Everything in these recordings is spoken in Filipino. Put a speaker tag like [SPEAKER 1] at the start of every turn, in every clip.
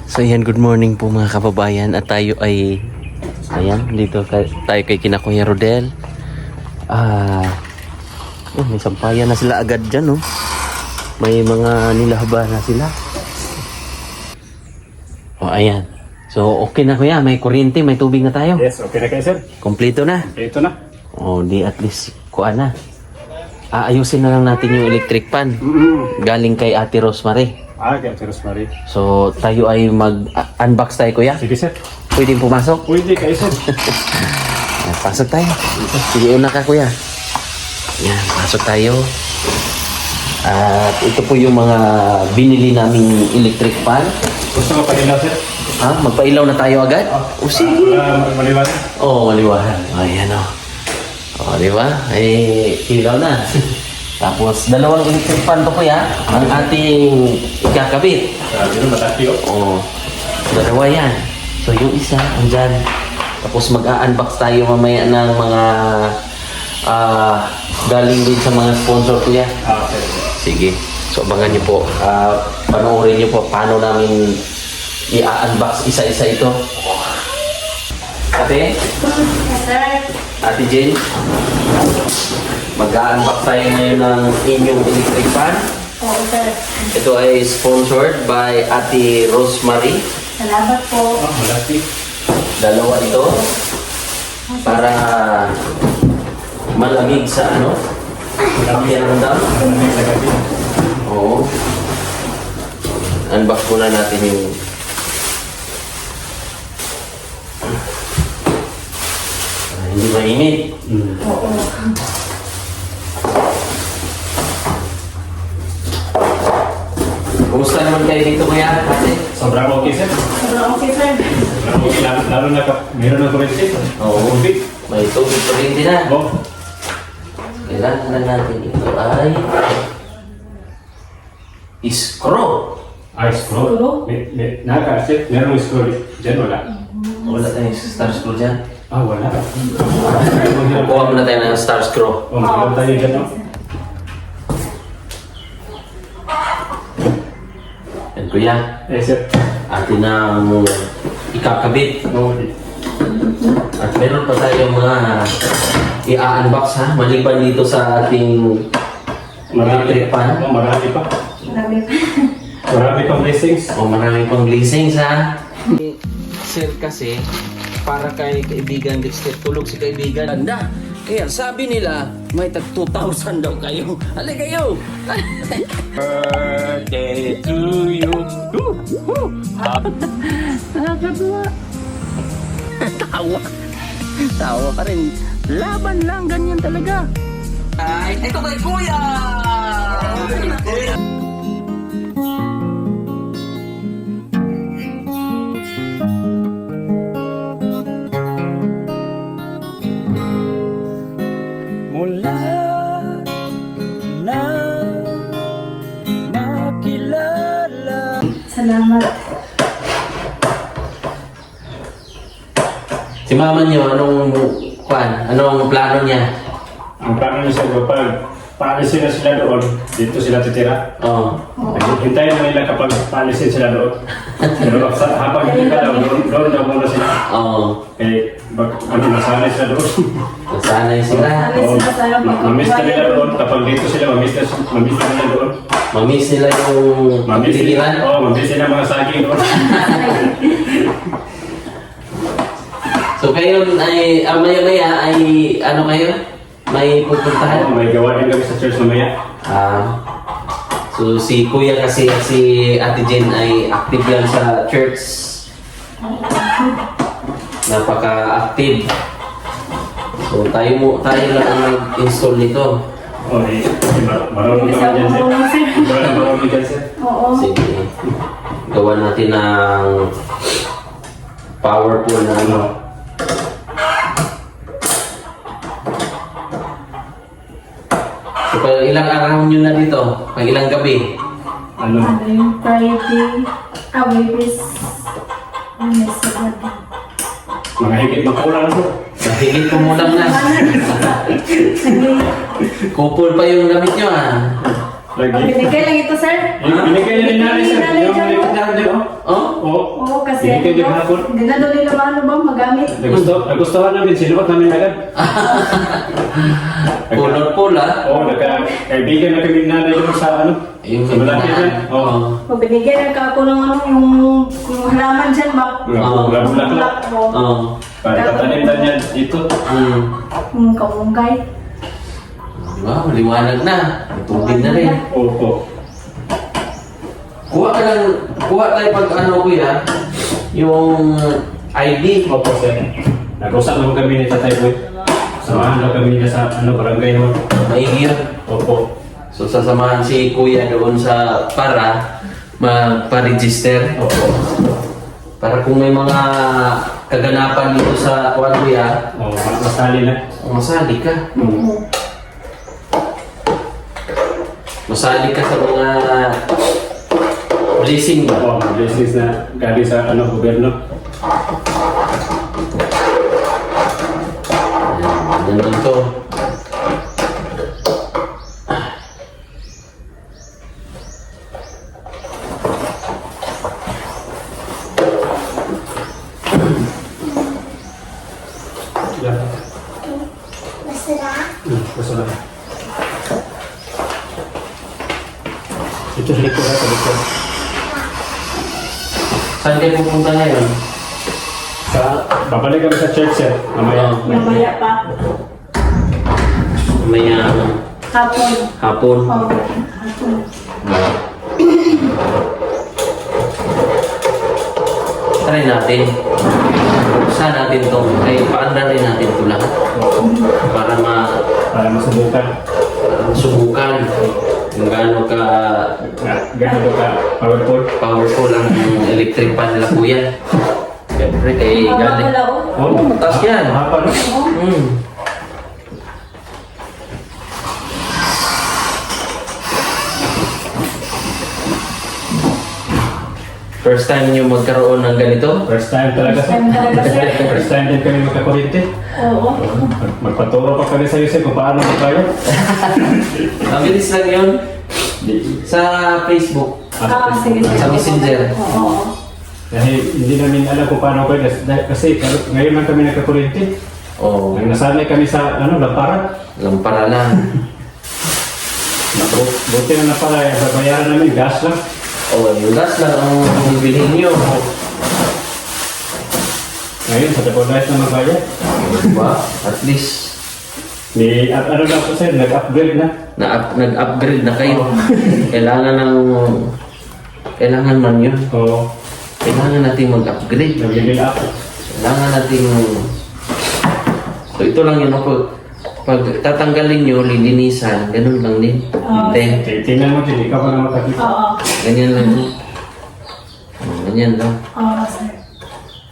[SPEAKER 1] So ayan, good morning po mga kababayan. At tayo ay, ayan, dito tayo kay kina Kuya Rodel. May sampayan na sila agad dyan, oh. May mga nilahaba na sila. Oh, ayan. So okay na kuya, may kuryente, may tubig na tayo.
[SPEAKER 2] Yes, okay na kayo, sir.
[SPEAKER 1] Kompleto na.
[SPEAKER 2] Ito na.
[SPEAKER 1] Oh, di at least kuha na. Ayusin na lang natin yung electric pan. Galing kay Ate Rosemary.
[SPEAKER 2] Kaya si Rosemary.
[SPEAKER 1] So tayo ay mag-unbox tayo kuya.
[SPEAKER 2] Sige, sir.
[SPEAKER 1] Pwedeng pumasok?
[SPEAKER 2] Pwede kayo, sir.
[SPEAKER 1] Pasok tayo. Sige, una ka kuya. Yan, pasok tayo. At ito po yung mga binili naming electric fan.
[SPEAKER 2] Gusto mo pa ilaw, sir?
[SPEAKER 1] Magpailaw na tayo agad? O sige.
[SPEAKER 2] Maliwanag.
[SPEAKER 1] Oo, maliwanag. Ayan o. O, di ba? Ilaw na. Tapos, dalawang electric fan to kuya. Ang ating ikakabit.
[SPEAKER 2] Sabi nyo, matati, oh.
[SPEAKER 1] Oo. Dalawa yan. So, yung isa, andyan. Tapos, mag-unbox tayo mamaya ng mga galing din sa mga sponsor kuya.
[SPEAKER 2] Okay.
[SPEAKER 1] Sige. So, abangan niyo po. Panoorin niyo po paano namin i-unbox isa-isa ito. Ate? Ate Jane? Mag-unbox tayo ngayon ng inyong electric fan.
[SPEAKER 3] Oo, sir.
[SPEAKER 1] Ito ay sponsored by Ate Rosemary.
[SPEAKER 3] Salamat po.
[SPEAKER 2] Malati.
[SPEAKER 1] Dalawa ito. Para malamig sa ano? Pakiramdam.
[SPEAKER 2] Malamig sa gabi.
[SPEAKER 1] Oo. Unbox muna natin yung hindi mainit.
[SPEAKER 3] Oo.
[SPEAKER 1] Kumusta naman kayo dito kuya? Ate?
[SPEAKER 2] Sobrang okay, sir.
[SPEAKER 3] Sobrang okay, sir.
[SPEAKER 2] Sobrang okay. Lalo na meron ng kurente.
[SPEAKER 1] Oo.
[SPEAKER 2] Tubig.
[SPEAKER 1] May tubig pa rin din na.
[SPEAKER 2] Oh.
[SPEAKER 1] Kailangan na natin ito ay screw.
[SPEAKER 2] Screw. Sir. Meron screw. Diyan wala.
[SPEAKER 1] Wala tayong star screw dyan.
[SPEAKER 2] Wala.
[SPEAKER 1] Kukuha muna tayo ng star screw.
[SPEAKER 2] Meron tayo dyan, no?
[SPEAKER 1] Yan kuya.
[SPEAKER 2] Sir.
[SPEAKER 1] Atin na ikakabit.
[SPEAKER 2] Okay.
[SPEAKER 1] At meron pa tayong mga i-unbox ha, maliban dito sa ating electric fan.
[SPEAKER 2] Marami pa.
[SPEAKER 3] Marami pa.
[SPEAKER 2] Marami pang blessings.
[SPEAKER 1] O maraming pang blessings ha. Sir kasi, para kay kaibigan Dexter, tulog si kaibigan. Anda, kaya sabi nila, may tag 2,000 daw kayo. Halika kayo!
[SPEAKER 2] Birthday to you.
[SPEAKER 4] Nakakatuwa. Tawa ka rin. Laban lang, ganyan talaga.
[SPEAKER 1] Ay, ito kay Kuya!
[SPEAKER 4] Mula na makilala.
[SPEAKER 3] Salamat.
[SPEAKER 1] Si mama niyo, anong plano niya?
[SPEAKER 2] Ang plano niya sa kapag paalisin na sila doon, dito sila titira.
[SPEAKER 1] Oh.
[SPEAKER 2] Hintayin na nila kapag paalisin sila doon. Pero habang hindi pa daw, doon daw muna sila.
[SPEAKER 1] Oh.
[SPEAKER 2] Nasanay sila doon.
[SPEAKER 1] Nasanay sila.
[SPEAKER 2] Mamiss na nila doon. Kapag dito sila, mamiss na nila doon.
[SPEAKER 1] Mamiss nila yung
[SPEAKER 2] Mamiss
[SPEAKER 1] titiran.
[SPEAKER 2] mamiss nila mga saging doon.
[SPEAKER 1] So kayo ay maya-maya ay ano kayo? May pupuntahan?
[SPEAKER 2] May gawain kami sa church mamaya.
[SPEAKER 1] So si Kuya kasi si Ate Jen ay active yan sa church. Napaka-active. So tayo lang ang mag-install nito.
[SPEAKER 2] Okay. Marunong kami dyan, sir. Marunong dyan, sir.
[SPEAKER 3] Oo.
[SPEAKER 1] Sige. Gawa natin ng powerful na ano. So, pag ilang araw nyo na dito? Pag ilang gabi?
[SPEAKER 2] Ano?
[SPEAKER 3] Ano yung Friday? Webis. Sabado.
[SPEAKER 2] Mga higit magkulang na, sir.
[SPEAKER 1] Nahigit ko muna na.
[SPEAKER 3] Sige.
[SPEAKER 1] Kupol pa yung gamit nyo
[SPEAKER 2] Lagi.
[SPEAKER 3] Binigay lang ito, sir.
[SPEAKER 2] Binigay niya rin natin, sir. Yung nagkakaroon din, oh.
[SPEAKER 1] Oh?
[SPEAKER 2] Oo.
[SPEAKER 3] Oo, kasi
[SPEAKER 2] Binigay din hapon.
[SPEAKER 3] hindi na doon nila ano ba magamit.
[SPEAKER 2] Nagustuhan namin, sinuot namin agad.
[SPEAKER 1] Pula-pula.
[SPEAKER 2] Oo, kaibigan na kami nanay yung sa ano.
[SPEAKER 1] Yung
[SPEAKER 2] sa malapit na. Oo.
[SPEAKER 3] Kung binigyan ka ako ng ano, yung halaman dyan ba?
[SPEAKER 2] Bulak-bulak.
[SPEAKER 1] Oh.
[SPEAKER 2] Para patanim na niya dito.
[SPEAKER 3] Yung kamunggay.
[SPEAKER 1] Diba? Maliwanag na. Tubig na rin.
[SPEAKER 2] Opo.
[SPEAKER 1] Kuha tayo pag ano kuya, yung ID.
[SPEAKER 2] Opo, sir. Nag-usap naman kami ni Tatay Boy. Samahan na kami niya sa barangay naman.
[SPEAKER 1] Maigir.
[SPEAKER 2] Opo.
[SPEAKER 1] So sasamahan si kuya doon sa para magpa-register.
[SPEAKER 2] Opo.
[SPEAKER 1] Para kung may mga kaganapan dito sa kuwan kuya,
[SPEAKER 2] Oo, masali na.
[SPEAKER 1] masali ka. Masali ka sa mga blessing ba?
[SPEAKER 2] Oo, business na galing sa gobyerno.
[SPEAKER 1] Ganun to.
[SPEAKER 2] Basta na. Ito sa likod sa likod.
[SPEAKER 1] Saan kayo pupunta ngayon?
[SPEAKER 2] Babalik kami sa church, sir. Mamaya.
[SPEAKER 3] Mamaya pa.
[SPEAKER 1] Mamaya
[SPEAKER 3] Hapon.
[SPEAKER 1] hapon.
[SPEAKER 3] Oo, hapon.
[SPEAKER 1] Try natin. Buksan natin to. Ay, paanda rin natin ito lahat. Para
[SPEAKER 2] Para masubukan.
[SPEAKER 1] masubukan kung gaano ka
[SPEAKER 2] Ganito ka powerful.
[SPEAKER 1] powerful ang electric pan nila kuya. Siyempre, kay galing.
[SPEAKER 3] Wala oh.
[SPEAKER 2] Oo,
[SPEAKER 1] mataas yan.
[SPEAKER 2] Mahaba, no?
[SPEAKER 1] First time nyo magkaroon ng ganito?
[SPEAKER 2] First time talaga, sir.
[SPEAKER 3] Time talaga, sir.
[SPEAKER 2] First time din kami magkakuryente.
[SPEAKER 3] Oo.
[SPEAKER 2] Magpaturo pa kami sa iyo, sir, kung paano magkayo.
[SPEAKER 1] Ang bilis lang yun. Sa Facebook.
[SPEAKER 3] Sige.
[SPEAKER 1] Sa Messenger.
[SPEAKER 3] Oo.
[SPEAKER 2] Dahil hindi namin alam kung paano kayo. Kasi ngayon lang kami nagkakuryente.
[SPEAKER 1] Oo.
[SPEAKER 2] Nasanay kami sa lamparan.
[SPEAKER 1] Lampara lang.
[SPEAKER 2] Buti na pala, babayaran namin gas lang.
[SPEAKER 1] Oo, yung gas lang ang bilhin nyo.
[SPEAKER 2] Ngayon, sa Tapo-Light na magbayad.
[SPEAKER 1] Diba? At least,
[SPEAKER 2] Ano na po, sir, nag-upgrade na.
[SPEAKER 1] nag-upgrade na kayo. Kailangan man yun.
[SPEAKER 2] Oo,
[SPEAKER 1] Kailangan natin mag-upgrade.
[SPEAKER 2] nag-level up.
[SPEAKER 1] Kailangan natin... So ito lang yun ako. Pag tatanggalin nyo, lilinisan, ganun lang din. Then,
[SPEAKER 2] Tingnan mo, Jin, ikaw pa na makakita.
[SPEAKER 3] Oo.
[SPEAKER 1] ganyan lang din. Ganyan lang.
[SPEAKER 3] Oo, sir.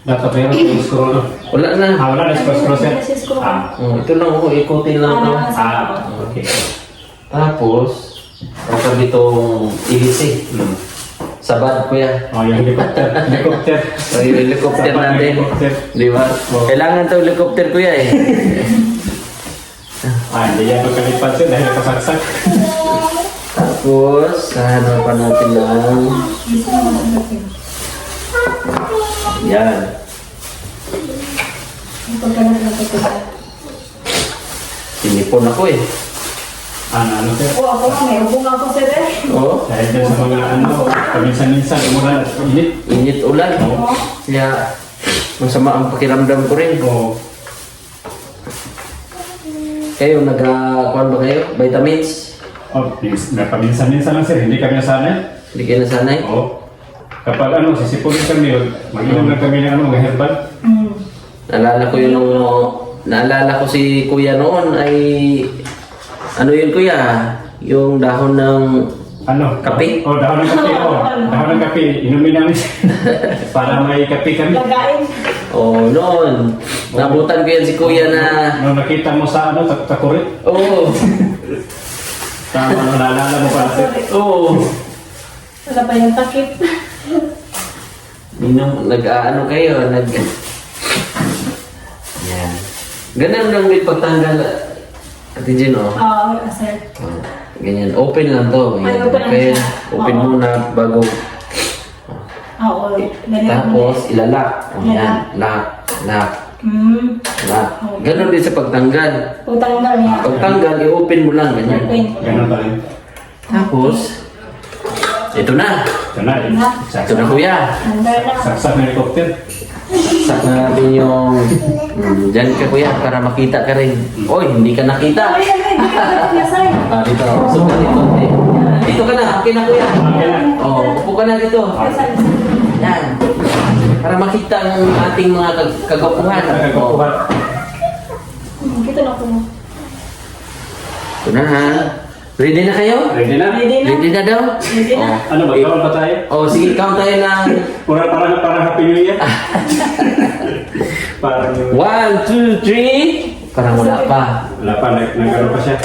[SPEAKER 2] Dapat meron yung scroll.
[SPEAKER 1] Wala na.
[SPEAKER 2] Wala na scroll, sir.
[SPEAKER 3] Scroll.
[SPEAKER 1] Ito lang ako, ikutin lang to.
[SPEAKER 2] Okay.
[SPEAKER 1] Tapos, ang itong ilisi. Sabad kuya.
[SPEAKER 2] Oh, yung helicopter. Helicopter.
[SPEAKER 1] So, yung helicopter
[SPEAKER 2] Sabad
[SPEAKER 1] natin.
[SPEAKER 2] helicopter.
[SPEAKER 1] Di ba? Kailangan to helicopter kuya eh.
[SPEAKER 2] Hindi yan magkalipad, sir, dahil nakasaksak.
[SPEAKER 1] Tapos, hanapan natin lang. Yan. Sinipon ako eh.
[SPEAKER 2] Ano, sir?
[SPEAKER 3] Oo, ako nga. May ubong ako, sir.
[SPEAKER 1] Oo.
[SPEAKER 2] Dahil dyan sa mga paminsan-minsan, umulan at init.
[SPEAKER 1] Init ulan. Kaya, masama ang pakiramdam ko rin.
[SPEAKER 2] Oo.
[SPEAKER 1] Kayo, nag-kuhan ba kayo? Vitamins?
[SPEAKER 2] Paminsan-minsan lang, sir, hindi kami nasanay.
[SPEAKER 1] Hindi kayo nasanay?
[SPEAKER 2] Oo. Kapag sisipulin kami, mag-inom lang kami ng mga herbal.
[SPEAKER 1] Naalala ko yung naalala ko si kuya noon ay ano yun kuya? Yung dahon ng kape?
[SPEAKER 2] Dahon ng kape. Dahon ng kape. Inumin namin para may kape kami.
[SPEAKER 3] Lagain.
[SPEAKER 1] Noon. Nabutan ko yan si kuya na
[SPEAKER 2] Nung nakita mo sa takurit,
[SPEAKER 1] oo.
[SPEAKER 2] tama, naalala mo pa natin.
[SPEAKER 1] Oo.
[SPEAKER 3] Wala pa yung takip.
[SPEAKER 1] Nag-ano kayo? Yan. Ganun lang din pagtanggal. Ate Jen, oh.
[SPEAKER 3] Oo, sir.
[SPEAKER 1] Ganyan. Open lang to.
[SPEAKER 3] Ay,
[SPEAKER 1] Ganyan.
[SPEAKER 3] open lang
[SPEAKER 1] Open.
[SPEAKER 3] siya.
[SPEAKER 1] Open
[SPEAKER 3] Oo.
[SPEAKER 1] muna bago.
[SPEAKER 3] Oo. Ganyan.
[SPEAKER 1] Tapos, ilalak. Ayan. Lock. Lock. Lock. Ganon din sa pagtanggal.
[SPEAKER 3] Pagtanggal niya.
[SPEAKER 1] Pagtanggal, i-open mo lang. Ganyan.
[SPEAKER 3] Open.
[SPEAKER 2] Ganun pa rin.
[SPEAKER 1] Tapos, ito na.
[SPEAKER 2] Ito na, eh.
[SPEAKER 1] Ito na kuya.
[SPEAKER 3] Under na.
[SPEAKER 2] Saksak na helicopter.
[SPEAKER 1] Sak na natin yung... dyan ka kuya, para makita ka rin. Oy, hindi ka nakita.
[SPEAKER 3] Ay, hindi ka nasay.
[SPEAKER 1] Dito. So, dito. Dito ka na. Okay na kuya.
[SPEAKER 2] Okay na.
[SPEAKER 1] Upo ka na dito. Yan. Para makita ang ating mga kagapuhan.
[SPEAKER 2] Nagkakuha.
[SPEAKER 3] Dito na po.
[SPEAKER 1] Ito na ha. Ready na kayo?
[SPEAKER 2] Ready na?
[SPEAKER 3] Ready na.
[SPEAKER 1] Ready na daw?
[SPEAKER 3] Ready na.
[SPEAKER 2] Ano ba? Count pa tayo?
[SPEAKER 1] Sige, count tayo ng...
[SPEAKER 2] Parang Happy New Year. Parang yung...
[SPEAKER 1] 1, 2, 3. Parang wala pa.
[SPEAKER 2] Wala pa, nagkaroon pa siya.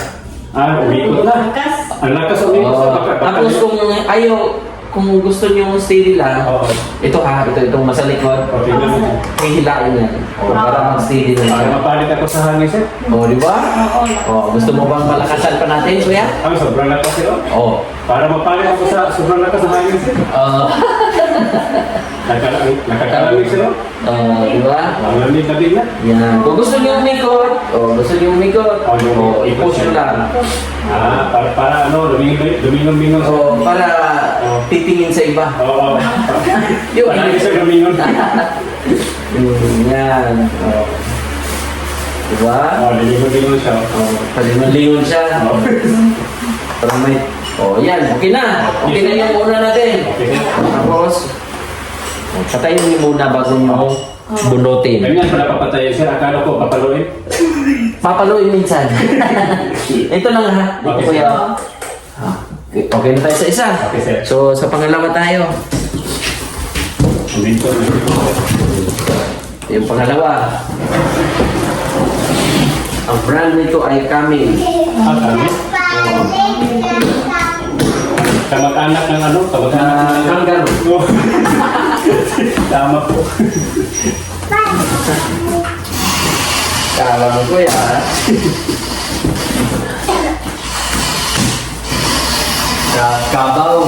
[SPEAKER 2] Umikot na.
[SPEAKER 3] Lakas.
[SPEAKER 2] Ang lakas umikot sa
[SPEAKER 1] Tapos kung ayaw, kung gusto niyo steady lang,
[SPEAKER 2] Oo.
[SPEAKER 1] ito ha, itong nasa likod,
[SPEAKER 2] Okay na.
[SPEAKER 1] hihilain yan. Para mag-steady na
[SPEAKER 2] Para
[SPEAKER 1] siya.
[SPEAKER 2] mapalit ako sa hangin, sir.
[SPEAKER 1] Di ba? Gusto mo bang malakasan pa natin, kuya?
[SPEAKER 2] Sobrang lakas yun.
[SPEAKER 1] Oo.
[SPEAKER 2] Para mapalit ako sa sobrang lakas sa hangin, sir. Nakakalamig sir.
[SPEAKER 1] Di ba?
[SPEAKER 2] Malamig na din na.
[SPEAKER 1] Yan. Kung gusto niyo umikot, i-push nyo lang.
[SPEAKER 2] Para ano, lumingon-mingon.
[SPEAKER 1] Para titingin sa iba.
[SPEAKER 2] Oo.
[SPEAKER 1] Yung
[SPEAKER 2] Para hindi siya lumingon.
[SPEAKER 1] Yan. Diba?
[SPEAKER 2] Lilingon-lingon siya.
[SPEAKER 1] Palimalingon siya. Para may... yan. Okay na. Okay na yung una natin.
[SPEAKER 2] Okay.
[SPEAKER 1] Tapos, patayin niyo muna bago niyo bunutin.
[SPEAKER 2] Ganyan pala papatayin, sir. Akala ko papaluin.
[SPEAKER 1] Papaluin minsan. Ito lang ha.
[SPEAKER 2] Okay,
[SPEAKER 1] Kuya. Okay na tayo sa isa.
[SPEAKER 2] Okay, sir.
[SPEAKER 1] So, sa pangalawa tayo.
[SPEAKER 2] Dito.
[SPEAKER 1] Yung pangalawa. Ang brand nito ay Camel.
[SPEAKER 2] Kami. Kamag-anak ng ano? Kamag-anak ng
[SPEAKER 1] Kangaroo.
[SPEAKER 2] Oh. Tama po.
[SPEAKER 1] Kala mo kuya. Kabaw.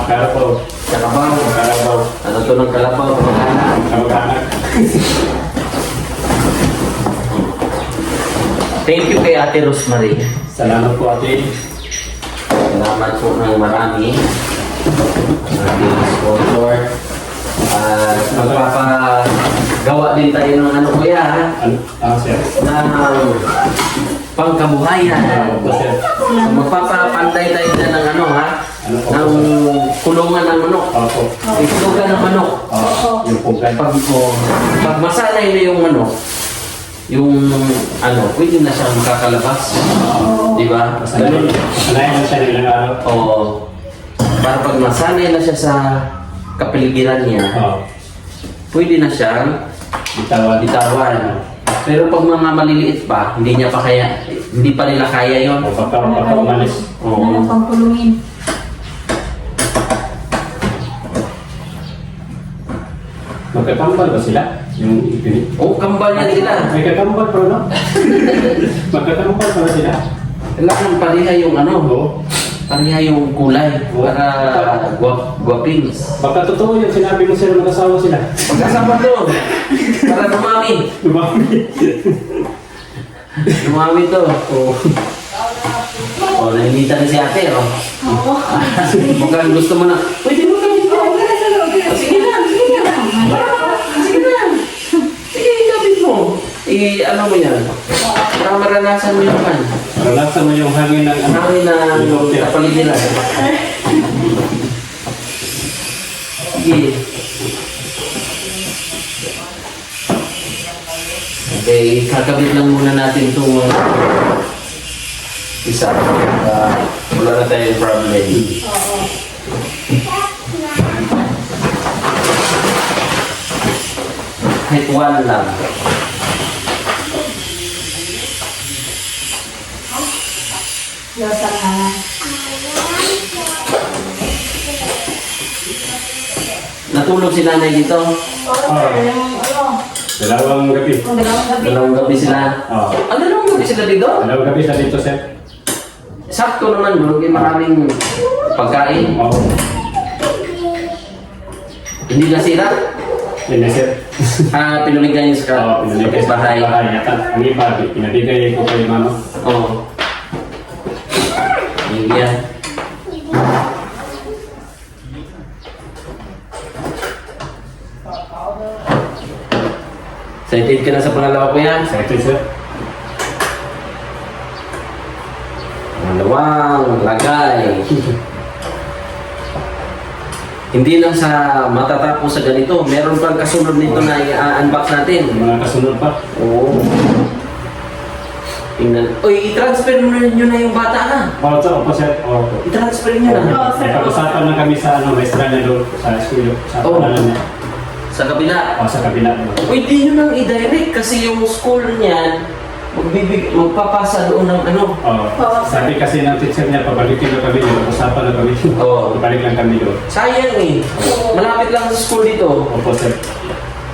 [SPEAKER 2] Karapaw.
[SPEAKER 1] Kalabaw.
[SPEAKER 2] Karapaw.
[SPEAKER 1] Ano to ng kalabaw?
[SPEAKER 2] Kamag-anak.
[SPEAKER 1] Thank you kay Ate Rosemary.
[SPEAKER 2] Salamat po ate.
[SPEAKER 1] Salamat po ng marami. Ating sponsor. At magpapagawa din tayo ng ano kuya ha?
[SPEAKER 2] Ano, sir?
[SPEAKER 1] Ng pangkabuhayan.
[SPEAKER 2] Ano po, sir?
[SPEAKER 1] Magpapapantay tayo na ng ano ha?
[SPEAKER 2] Ano po?
[SPEAKER 1] Ng kulungan ng manok.
[SPEAKER 2] Opo.
[SPEAKER 1] Itugan ng manok.
[SPEAKER 2] Yung pungkan.
[SPEAKER 1] Pag masanay na yung manok, yung ano, pwede na siyang makakalabas. Di ba? Ganun.
[SPEAKER 2] Sanayan na siya nilang araw.
[SPEAKER 1] O, para pag masanay na siya sa kapaligiran niya, pwede na siyang bitawan. Pero pag mga maliliit pa, hindi pa nila kaya yon.
[SPEAKER 2] O baka umalis.
[SPEAKER 3] Wala nang pangkulungin.
[SPEAKER 2] Magkakambal ba sila? Yung ipinit?
[SPEAKER 1] Kambal yan sila.
[SPEAKER 2] May kakambal pa, no? Magkakambal pa sila?
[SPEAKER 1] Kailangan pareha yung ano,
[SPEAKER 2] Oo.
[SPEAKER 1] pareha yung kulay para guwapings.
[SPEAKER 2] Baka totoo yung sinabi mo sila mag-asawa sila.
[SPEAKER 1] Pagkasama to, para dumami.
[SPEAKER 2] Lumami.
[SPEAKER 1] Dumami to. Nainita na si ate, mukhang gusto mo na, pwede mo kami to. Sige na. Sige, ikapit mo. Ano mo yan? Para maranasan mo yung kan.
[SPEAKER 2] Maranasan mo yung hangin ng
[SPEAKER 1] Hangin ng kapaligiran. Sige. Okay, kakabit lang muna natin itong isa. Wala na tayong problem. Kahit one lang.
[SPEAKER 3] Yosa ka.
[SPEAKER 1] Natulog si nanay dito.
[SPEAKER 2] Dalawang gabi.
[SPEAKER 3] Ang dalawang gabi.
[SPEAKER 1] Dalawang gabi sila.
[SPEAKER 2] Oo.
[SPEAKER 1] Dalawang gabi sila dito?
[SPEAKER 2] Dalawang gabi sa dito, sir.
[SPEAKER 1] Sakto naman doon, kay maraming pagkain.
[SPEAKER 2] Oo.
[SPEAKER 1] Hindi nasira.
[SPEAKER 2] Hindi, sir.
[SPEAKER 1] Pinuligan niyo sa
[SPEAKER 2] Oo, pinabigay sa
[SPEAKER 1] bahay.
[SPEAKER 2] bahay. At ang iba, pinabigay ko kay mama.
[SPEAKER 1] Oo. Yan. Excited ka na sa pangalawa ko yan?
[SPEAKER 2] Excited, sir.
[SPEAKER 1] Pangalawang lagay. Hindi lang sa matatapos sa ganito, meron pang kasunod nito na i-unbox natin.
[SPEAKER 2] Yung mga kasunod pa.
[SPEAKER 1] Oo. Tingnan. Uy, i-transfer mo nyo na yung bata na.
[SPEAKER 2] Oo, sir. Opo, sir. Opo.
[SPEAKER 1] I-transfer nyo na.
[SPEAKER 3] Oo, sir.
[SPEAKER 2] Nag-usapan lang kami sa maestra niya doon sa school. Sa
[SPEAKER 1] Oo.
[SPEAKER 2] panalan niya.
[SPEAKER 1] Sa kabila.
[SPEAKER 2] O, sa kabila.
[SPEAKER 1] Uy, di nyo nang i-direct kasi yung school niyan, magpapasa doon ng ano.
[SPEAKER 2] Oo. Sabi kasi ng teacher niya, pabalikin na kami doon. Usapan na kami doon.
[SPEAKER 1] Oo.
[SPEAKER 2] Pabalik lang kami doon.
[SPEAKER 1] Sayang eh. Malapit lang sa school dito.
[SPEAKER 2] Opo, sir.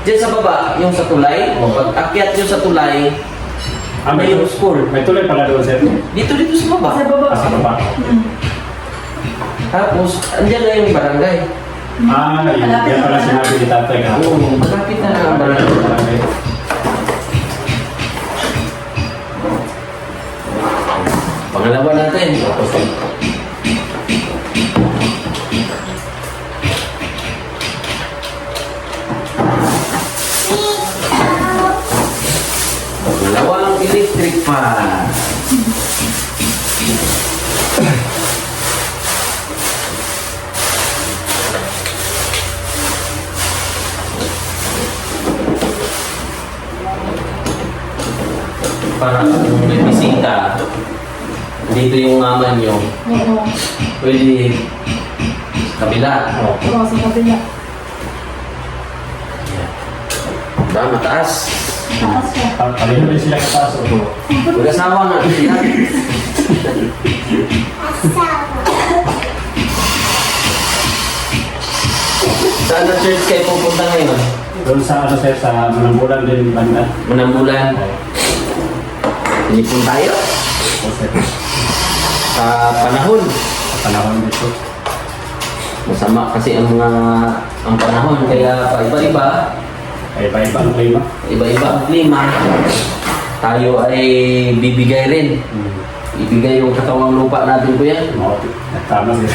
[SPEAKER 1] Diyan sa baba, yung sa tulay.
[SPEAKER 2] Oo.
[SPEAKER 1] Pag akyat nyo sa tulay, may yung school.
[SPEAKER 2] May tuloy pala doon, sir.
[SPEAKER 1] Dito sa baba.
[SPEAKER 3] Sa baba.
[SPEAKER 2] Sa baba.
[SPEAKER 1] Tapos, andyan na yung barangay.
[SPEAKER 2] Yan pala sinabi ni tatay ka.
[SPEAKER 1] Oo, malapit na ang barangay. Pangalawa natin. Pangalawang electric fan. Para kung may bisita, dito yung mama nyo,
[SPEAKER 3] Oo.
[SPEAKER 1] pwede sa kabila.
[SPEAKER 3] Oo, sa kabila.
[SPEAKER 1] Ba, mataas.
[SPEAKER 3] Taas siya.
[SPEAKER 2] Pareho rin sila kapasok.
[SPEAKER 1] Mag-asawa nga sila. Saan na church kayo pupunta ngayon?
[SPEAKER 2] Doon sa ano, sir, sa Manambulan din banda.
[SPEAKER 1] Manambulan. Pinipun tayo.
[SPEAKER 2] O, sir.
[SPEAKER 1] Sa panahon.
[SPEAKER 2] Sa panahon dito.
[SPEAKER 1] Masama kasi ang panahon. Kaya pa iba-iba.
[SPEAKER 2] Ay, iba-iba ang klima.
[SPEAKER 1] Iba-iba ang klima. Tayo ay bibigay rin. Ibigay yung katawang lupa natin ko yan.
[SPEAKER 2] Oo, tama, sir.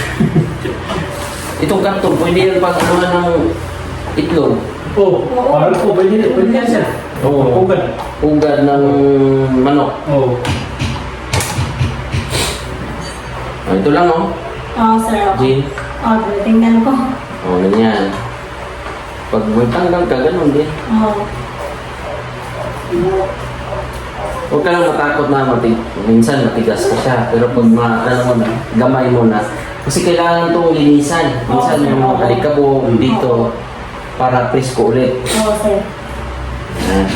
[SPEAKER 1] Itong karton, pwede yan pag ng itlog.
[SPEAKER 2] Oo, parang po, pwede yan, sir.
[SPEAKER 1] Oo.
[SPEAKER 2] Ugad.
[SPEAKER 1] Ugad ng manok.
[SPEAKER 2] Oo.
[SPEAKER 1] Ito lang, oh.
[SPEAKER 3] Oo, sir.
[SPEAKER 1] Jean.
[SPEAKER 3] Oo, tingnan ko.
[SPEAKER 1] Oh, ganyan. Pag may tanggal ka, ganun din.
[SPEAKER 3] Oo.
[SPEAKER 1] Huwag ka lang matakot na minsan matigas ka siya. Pero pag ano mo na, gamay mo na. Kasi kailangan itong linisan. Minsan yung mga alikabong dito para presko ulit.
[SPEAKER 3] Oo, sir.
[SPEAKER 1] Yan.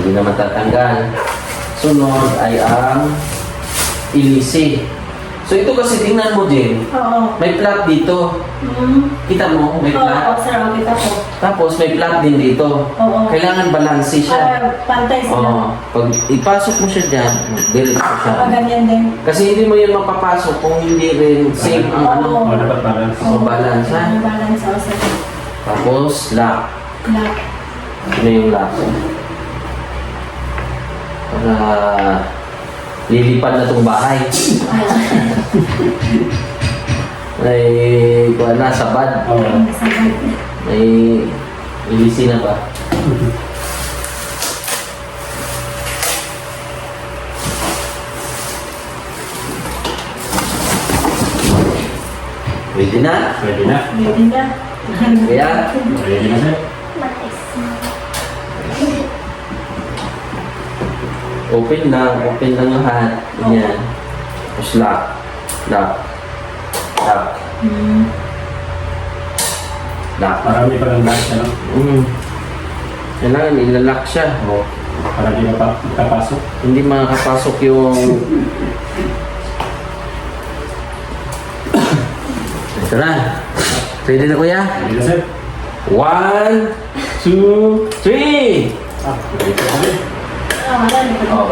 [SPEAKER 1] Hindi na matatanggal. Sunod ay ang ilisi. So ito kasi tingnan mo, Jen.
[SPEAKER 3] Oo.
[SPEAKER 1] May plat dito. Kita mo, may
[SPEAKER 3] Oo,
[SPEAKER 1] plat.
[SPEAKER 3] sir. Ang kita ko.
[SPEAKER 1] Tapos may plat din dito.
[SPEAKER 3] Oo.
[SPEAKER 1] Kailangan balanse siya.
[SPEAKER 3] Para pantay
[SPEAKER 1] Oo.
[SPEAKER 3] sila.
[SPEAKER 1] Pag ipasok mo siya dyan, diretso siya.
[SPEAKER 3] Ganyan din.
[SPEAKER 1] Kasi hindi mo yan mapapasok kung hindi rin same ang ano.
[SPEAKER 2] Oo, dapat balance.
[SPEAKER 1] So, balance, ha?
[SPEAKER 3] May balance, oo, sir.
[SPEAKER 1] Tapos, lock.
[SPEAKER 3] Lock.
[SPEAKER 1] Ano yung lock? Para lilipad na itong bahay. May kuha na, sabad.
[SPEAKER 2] Oo.
[SPEAKER 1] May ilisi na ba? Pwede na.
[SPEAKER 2] Pwede na.
[SPEAKER 3] Pwede na.
[SPEAKER 1] Kaya,
[SPEAKER 2] Pwede na, sir.
[SPEAKER 1] open lang lahat. Ganyan. Tapos lock. Lock. Lock. Lock.
[SPEAKER 2] Marami pa ng lock siya, no?
[SPEAKER 1] Kailangan ilalock siya.
[SPEAKER 2] Oo. Para di makapasok.
[SPEAKER 1] Hindi makakapasok yung... Ito na. Ready na kuya?
[SPEAKER 2] Pwede na, sir.
[SPEAKER 1] 1, 2, 3!
[SPEAKER 2] Pwede na, sir.
[SPEAKER 3] Ah, wala.
[SPEAKER 1] Oh.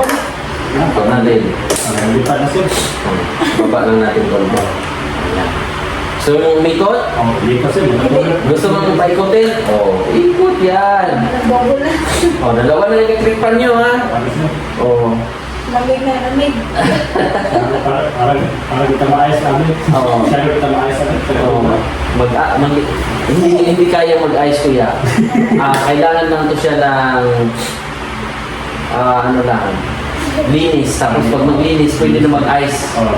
[SPEAKER 1] Ito na din.
[SPEAKER 2] Nalipad na sir.
[SPEAKER 1] Baba lang natin ito. Ayan. So, yung mikot,
[SPEAKER 2] Lipat sir.
[SPEAKER 1] gusto mong paikotin? Ikot yan.
[SPEAKER 3] Nagbago na.
[SPEAKER 1] Dalawa na yung electric nyo, ha? Oh.
[SPEAKER 3] Lamig na lamig.
[SPEAKER 2] Para kita maayos namin.
[SPEAKER 1] Oo.
[SPEAKER 2] Siyempre kita maayos namin.
[SPEAKER 1] Hindi kaya mag-ice kuya. Kailangan lang to siya ng ano lang, linis. Tapos pag maglinis, pwede na mag-ice.
[SPEAKER 2] Oo.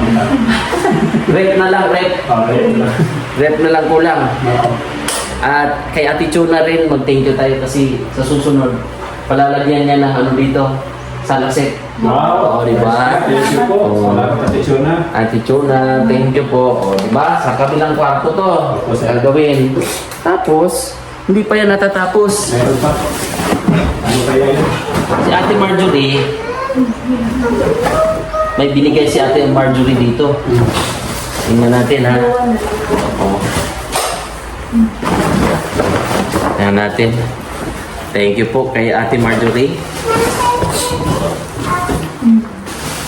[SPEAKER 1] Rep na lang, rep.
[SPEAKER 2] Okay.
[SPEAKER 1] Rep na lang kulang. At kay Ate Chuna rin, mag-thank you tayo kasi sa susunod, palalagyan niya ng ano dito, salaset. Oo,
[SPEAKER 2] Wow.
[SPEAKER 1] di ba?
[SPEAKER 2] Thank you po. Salamat Ate Chuna.
[SPEAKER 1] Ate Chuna, thank you po. O, di ba? Sa kabilang kwarto to,
[SPEAKER 2] Opo, sir.
[SPEAKER 1] gagawin. Tapos, hindi pa yan natatapos.
[SPEAKER 2] Meron pa. Ano kaya yun?
[SPEAKER 1] Si Ate Marjorie, may binigay si Ate Marjorie dito. Tingnan natin, ha? Oo. Tingnan natin. Thank you po kay Ate Marjorie.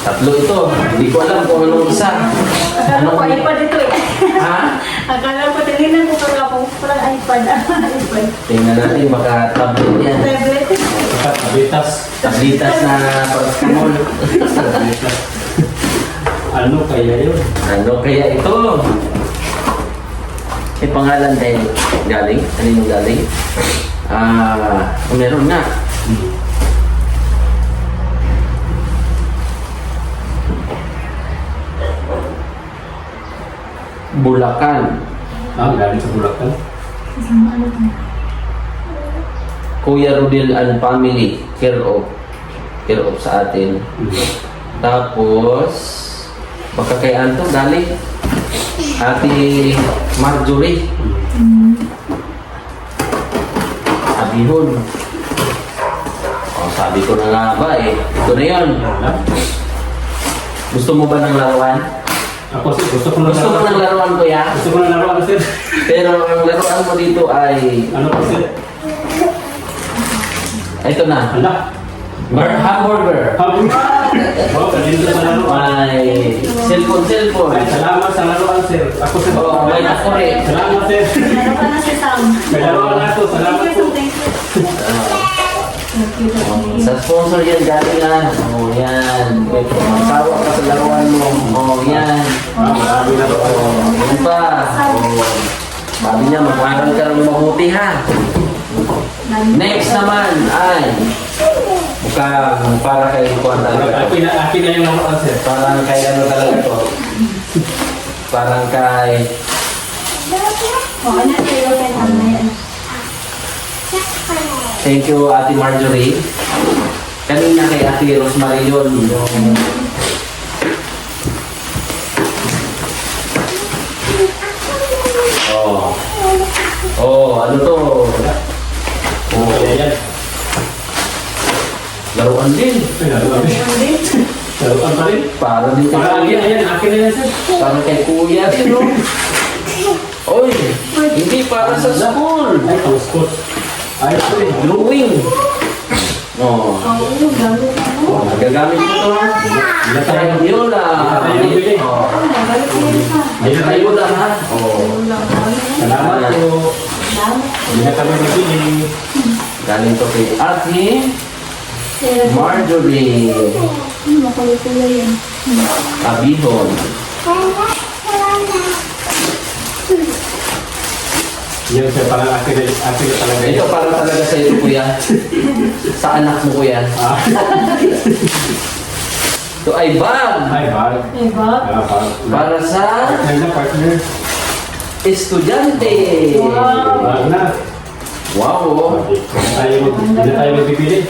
[SPEAKER 1] Tatlo ito. Hindi ko alam kung anong isa.
[SPEAKER 3] Akala ko iPad ito eh.
[SPEAKER 1] Ha?
[SPEAKER 3] Akala ko, tininan ko parang iPad. iPad.
[SPEAKER 1] Tingnan natin, baka tablet yan.
[SPEAKER 3] Tablet.
[SPEAKER 2] Tablitas.
[SPEAKER 1] Tablitas na paracetamol.
[SPEAKER 2] Ano kaya yun?
[SPEAKER 1] Ano kaya ito? May pangalan din. Galing? Ano yung galing? Meron nga. Bulacan.
[SPEAKER 2] Galing sa Bulacan.
[SPEAKER 1] Kuya Rodil and family. Care of sa atin. Tapos, baka kay Anto, galing. Ate Marjorie. Abihon. Sabi ko na nga ba eh. Ito na yun. Gusto mo ba ng laruan?
[SPEAKER 2] Ako sir, gusto ko ng
[SPEAKER 1] Gusto mo ng laruan, kuya?
[SPEAKER 2] Gusto ko ng laruan sir.
[SPEAKER 1] Pero ang laruan mo dito ay...
[SPEAKER 2] Ano po sir?
[SPEAKER 1] Ito na.
[SPEAKER 2] Ala.
[SPEAKER 1] Hamburger.
[SPEAKER 2] Wow, kanina sa laruan.
[SPEAKER 1] May cellphone.
[SPEAKER 2] Ay, salamat sa laruan sir. Ako sir.
[SPEAKER 1] Oo, may nakore.
[SPEAKER 2] Salamat sir.
[SPEAKER 3] Meron ka na si Sam.
[SPEAKER 2] May laruan na ito. Salamat po.
[SPEAKER 3] Thank you.
[SPEAKER 1] Sa sponsor yan, galing yan. Yan. Magsawa ka sa laruan mo. Yan.
[SPEAKER 2] Marami na laruan.
[SPEAKER 1] Yan pa. Sabi niya, mag-aral ka ng mabuti ha. Next naman ay mukhang para kay Juan talaga to.
[SPEAKER 2] Akin na yung laruan sir.
[SPEAKER 1] Parang kay ano talaga to. Parang kay
[SPEAKER 3] Ano sa'yo kay Sam?
[SPEAKER 1] thank you Ate Marjorie. Kanina kay Ate Rosemary yun. Yung ano to?
[SPEAKER 2] Kaya yan.
[SPEAKER 1] Laruan din.
[SPEAKER 2] Ay, laruan. Laruan pa rin.
[SPEAKER 1] Para din kay
[SPEAKER 2] Para
[SPEAKER 1] Kuya.
[SPEAKER 2] akin na yan sir.
[SPEAKER 1] Para kay Kuya din, no? Oy, hindi para sa school.
[SPEAKER 2] Ay, puskot. Ay, sir.
[SPEAKER 1] Drawing. Oh,
[SPEAKER 3] Oo, gano'n ako.
[SPEAKER 1] nagagamit ko to ha. Crayola.
[SPEAKER 2] Tayo bili.
[SPEAKER 1] Oh,
[SPEAKER 3] Nagalit ko yun pa.
[SPEAKER 1] Crayola ha. Oh,
[SPEAKER 2] Salamat po. Hindi na kami nabili.
[SPEAKER 1] galing to kay Ate Marjorie
[SPEAKER 3] Makulit-kulit yan.
[SPEAKER 1] Abihon.
[SPEAKER 2] Yan sir, parang akin na talaga
[SPEAKER 1] Ito
[SPEAKER 2] yun.
[SPEAKER 1] para talaga sa iyo, kuya. Sa anak mo, kuya.
[SPEAKER 2] Ah,
[SPEAKER 1] Ito ay bag.
[SPEAKER 2] ay, bag.
[SPEAKER 3] Diba?
[SPEAKER 1] Para sa
[SPEAKER 2] Ay, na partner.
[SPEAKER 1] estudyante.
[SPEAKER 2] Bag na.
[SPEAKER 1] Wow. Oh.
[SPEAKER 2] Hindi na tayo magbibili.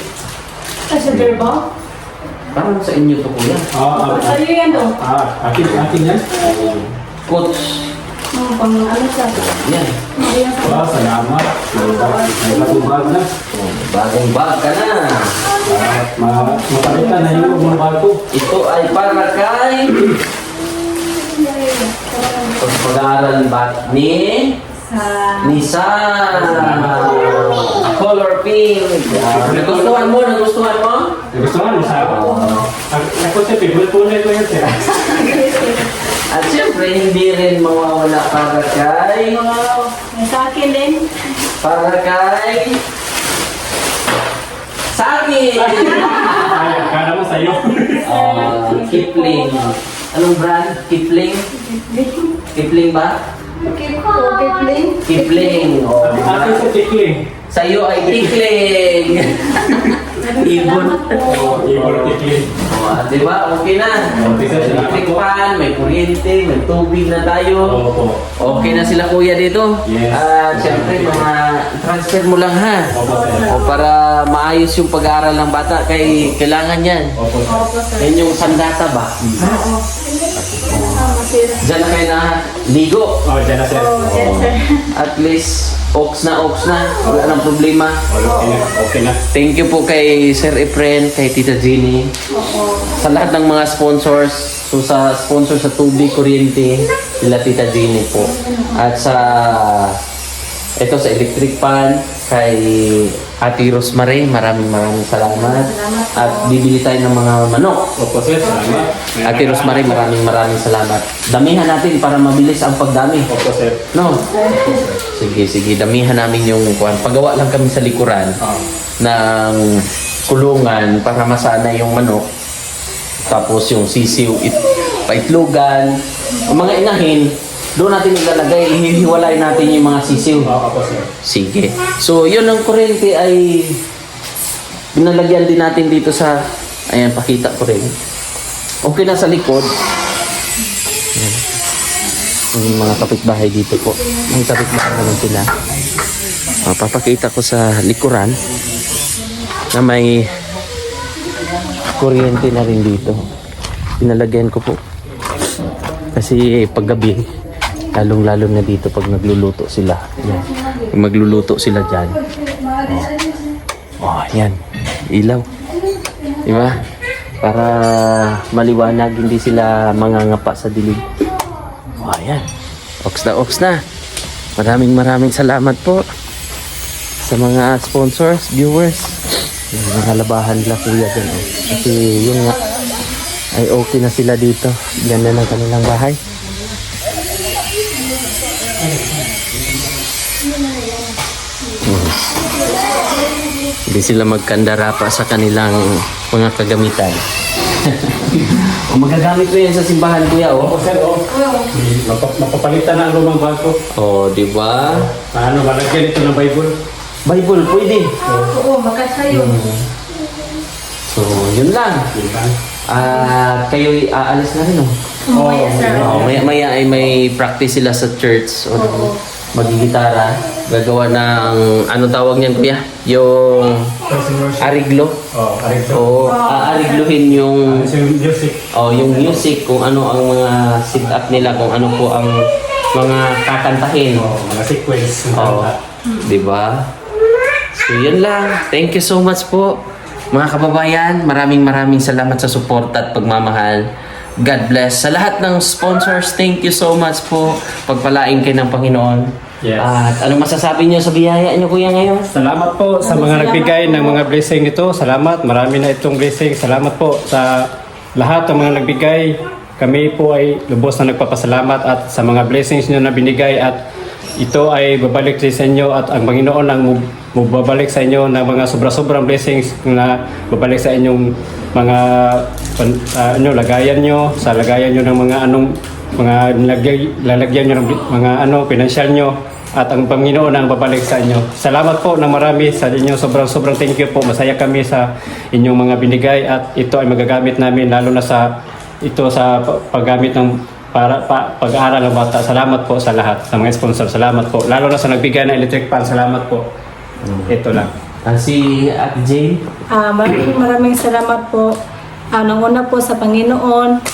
[SPEAKER 3] Kasi diba?
[SPEAKER 1] Parang sa inyo to, kuya.
[SPEAKER 3] Sa'yo yan to.
[SPEAKER 2] Akin yan.
[SPEAKER 1] Coach.
[SPEAKER 3] Pang ano sa.
[SPEAKER 1] Yan.
[SPEAKER 2] Wow, salamat. May bagong bag na.
[SPEAKER 1] Oh, bagong bag ka na.
[SPEAKER 2] Mapalitan na yung mga bago.
[SPEAKER 1] Ito ay para kay... Pag mag-aaral ba ni...
[SPEAKER 3] Sa...
[SPEAKER 1] Nisan. Color pink. Nagustuhan mo?
[SPEAKER 2] Gusto mo sa ako? Ako sa pibul-punay ko yun sir.
[SPEAKER 1] At syempre, hindi rin mawawala para kay...
[SPEAKER 3] Wow. May sa akin din.
[SPEAKER 1] Para kay... Sa akin!
[SPEAKER 2] Ay, akala mo sa'yo.
[SPEAKER 1] Kipling. Anong brand? Kipling? Kipling ba?
[SPEAKER 3] Kipling.
[SPEAKER 1] Kipling. Oh.
[SPEAKER 2] Akin sa tikling.
[SPEAKER 1] Sa'yo ay Kipling. Ibon.
[SPEAKER 2] Ibon tikling.
[SPEAKER 1] Oh, di ba? Okay na.
[SPEAKER 2] Okay, sir.
[SPEAKER 1] Electric fan, may kuryente, may tubig na tayo.
[SPEAKER 2] Opo.
[SPEAKER 1] Okay na sila kuya dito.
[SPEAKER 2] Yes.
[SPEAKER 1] At syempre, mga transfer mo lang ha.
[SPEAKER 2] Opo, sir.
[SPEAKER 1] O para maayos yung pag-aaral ng bata, kay kailangan yan.
[SPEAKER 2] Opo, sir.
[SPEAKER 3] Opo, sir.
[SPEAKER 1] Yan yung sandata ba?
[SPEAKER 3] Oo. Masira.
[SPEAKER 1] Diyan na kayo na ligo.
[SPEAKER 2] Oh, dyan na sir.
[SPEAKER 3] Oh, yes, sir.
[SPEAKER 1] At least, oaks na. Wala nang problema.
[SPEAKER 2] Okay na. Okay na.
[SPEAKER 1] Thank you po kay Sir Efren, kay Tita Jenny.
[SPEAKER 3] Oo.
[SPEAKER 1] Sa lahat ng mga sponsors, so sa sponsor sa tubig, kuryente, sila Tita Jenny po. At ito sa electric fan, kay Ate Rosemary, maraming salamat. At bibili tayo ng mga manok.
[SPEAKER 2] Opo, sir. Salamat.
[SPEAKER 1] Ate Rosemary, maraming salamat. Damihan natin para mabilis ang pagdami.
[SPEAKER 2] Opo, sir.
[SPEAKER 1] No? Sige, damihan namin yung kuwan. Pagawa lang kami sa likuran ng kulungan para masana yung manok. Tapos yung sisiw, paitlugan. Ang mga inahin, doon natin ilalagay, ihihiwalay natin yung mga sisiw.
[SPEAKER 2] Opo, sir.
[SPEAKER 1] Sige. So, yun ang kuryente ay binalagyan din natin dito sa, ayan, pakita ko rin. Okay na sa likod. Ayan. Yung mga kapitbahay dito po. May kapitbahay naman sila. Papakita ko sa likuran na may kuryente na rin dito. Pinalagyan ko po. Kasi paggabi, lalong-lalo na dito pag nagluluto sila. Yan. Pag magluluto sila dyan. Yan. Ilaw. Diba? Para maliwanag, hindi sila mangangapa sa dilim. Yan. Oks na. Maraming salamat po sa mga sponsors, viewers. Yung mga labahan nila kuya dyan. Kasi yun nga, ay okay na sila dito. Ganda ng kanilang bahay. Hindi sila magkandara pa sa kanilang mga kagamitan. O magagamit mo yan sa simbahan, kuya,
[SPEAKER 2] Opo, sir. Oh. Napapalitan na ang lumang bago.
[SPEAKER 1] di ba?
[SPEAKER 2] Ano, malagyan ito ng Bible.
[SPEAKER 1] Bible, pwede.
[SPEAKER 3] Oo, makasayo.
[SPEAKER 1] So, yun lang.
[SPEAKER 2] Diba?
[SPEAKER 1] Kayo'y aalis na rin, oh.
[SPEAKER 3] Oo, yes, sir.
[SPEAKER 1] Maya ay may practice sila sa church. O, magigitara. Gagawa ng, ano tawag niyan, kuya? Yung ariglo.
[SPEAKER 2] Oh, arito.
[SPEAKER 1] O, aarigluhin yung
[SPEAKER 2] Ito yung music.
[SPEAKER 1] yung music, kung ano ang mga sit-up nila, kung ano po ang mga kakantahin.
[SPEAKER 2] Oh, mga sequence.
[SPEAKER 1] Di ba? So, yun lang. Thank you so much po. Mga kababayan, maraming salamat sa support at pagmamahal. God bless. Sa lahat ng sponsors, thank you so much po. Pagpalain kayo ng Panginoon.
[SPEAKER 2] Yes.
[SPEAKER 1] At anong masasabi niyo sa biyaya niyo, kuya, ngayon?
[SPEAKER 2] Salamat po sa mga nagbigay ng mga blessing ito. Salamat. Marami na itong blessing. Salamat po sa lahat ng mga nagbigay. Kami po ay lubos na nagpapasalamat at sa mga blessings niyo na binigay at ito ay babalik sa inyo at ang Panginoon ang babalik sa inyo ng mga sobra-sobrang blessings na babalik sa inyong mga lagayan nyo, sa lagayan nyo ng mga lalagyan nyo ng mga pinansyal nyo at ang Panginoon ang babalik sa inyo. Salamat po ng marami sa inyo. Sobrang thank you po. Masaya kami sa inyong mga binigay at ito ay magagamit namin lalo na sa paggamit ng pag-aaral ng bata. Salamat po sa lahat, sa mga sponsor. Salamat po. Lalo na sa nagbigay ng electric fan. Salamat po. Ito lang.
[SPEAKER 1] Si Ate Jane?
[SPEAKER 3] Maraming salamat po. Nang una po sa Panginoon.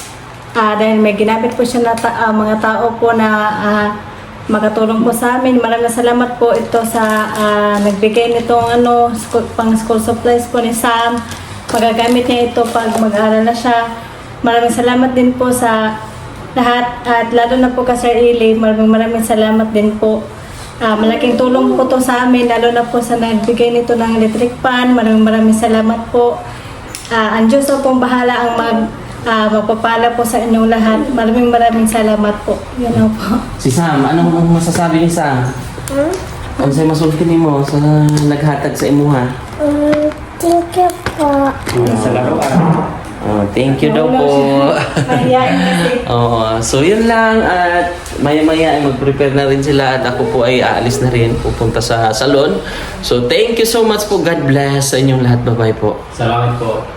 [SPEAKER 3] Dahil may ginamit po siya na mga tao po na makatulong po sa amin. Maraming salamat po ito sa nagbigay nitong pang school supplies po ni Sam. Magagamit niya ito pag mag-aaral na siya. Maraming salamat din po sa lahat at lalo na po kay Sir Eli. Maraming salamat din po. Malaking tulong po to sa amin lalo na po sa nagbigay nito ng electric fan. Maraming salamat po. ang Diyos po pong bahala ang magpapala po sa inyong lahat. Maraming salamat po. Yan na po.
[SPEAKER 1] Si Sam, anong masasabi ni Sam? Ano sa'yo masulti mo sa naghatag sa imuha?
[SPEAKER 5] Thank you po.
[SPEAKER 2] Sa laruan.
[SPEAKER 1] Oh, thank you daw po.
[SPEAKER 3] Mahihain kasi.
[SPEAKER 1] Oo, so yun lang at maya-maya ay mag-prepare na rin sila at ako po ay aalis na rin, pupunta sa salon. So thank you so much po. God bless sa inyong lahat. Bye-bye po.
[SPEAKER 2] Salamat po.